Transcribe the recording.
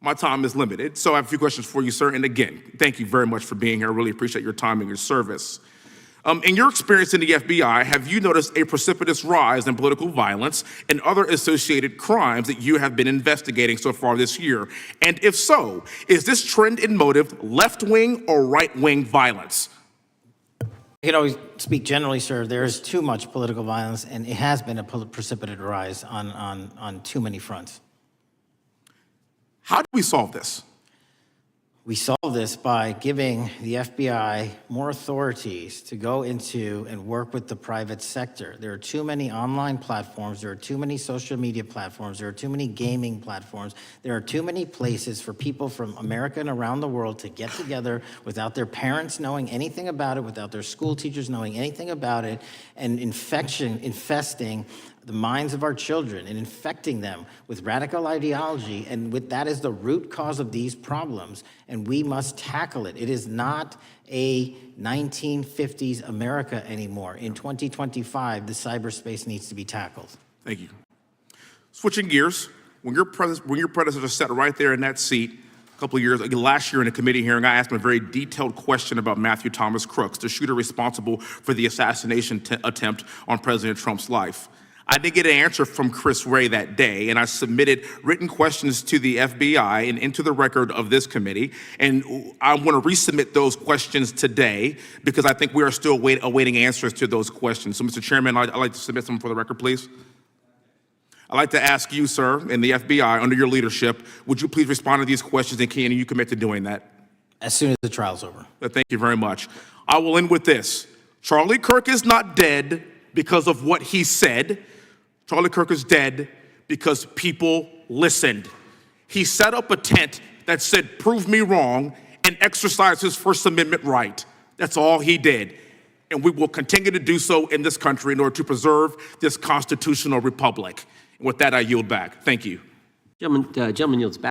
My time is limited, so I have a few questions for you, sir. And again, thank you very much for being here. I really appreciate your time and your service. In your experience in the FBI, have you noticed a precipitous rise in political violence and other associated crimes that you have been investigating so far this year? And if so, is this trend in motive left-wing or right-wing violence? I can always speak generally, sir. There is too much political violence, and it has been a precipitate rise on too many fronts. How do we solve this? We solve this by giving the FBI more authorities to go into and work with the private sector. There are too many online platforms. There are too many social media platforms. There are too many gaming platforms. There are too many places for people from America and around the world to get together without their parents knowing anything about it, without their school teachers knowing anything about it, and infesting the minds of our children and infecting them with radical ideology, and that is the root cause of these problems, and we must tackle it. It is not a 1950s America anymore. In 2025, the cyberspace needs to be tackled. Thank you. Switching gears, when your predecessor sat right there in that seat a couple of years, last year in a committee hearing, I asked him a very detailed question about Matthew Thomas Crooks, the shooter responsible for the assassination attempt on President Trump's life. I did get an answer from Chris Wray that day, and I submitted written questions to the FBI and into the record of this committee, and I want to resubmit those questions today because I think we are still awaiting answers to those questions. So, Mr. Chairman, I'd like to submit them for the record, please. I'd like to ask you, sir, and the FBI, under your leadership, would you please respond to these questions, and can you commit to doing that? As soon as the trial's over. Thank you very much. I will end with this. Charlie Kirk is not dead because of what he said. Charlie Kirk is dead because people listened. He set up a tent that said, "Prove me wrong," and exercised his First Amendment right. That's all he did. And we will continue to do so in this country in order to preserve this constitutional republic. And with that, I yield back. Thank you. Gentleman yields back.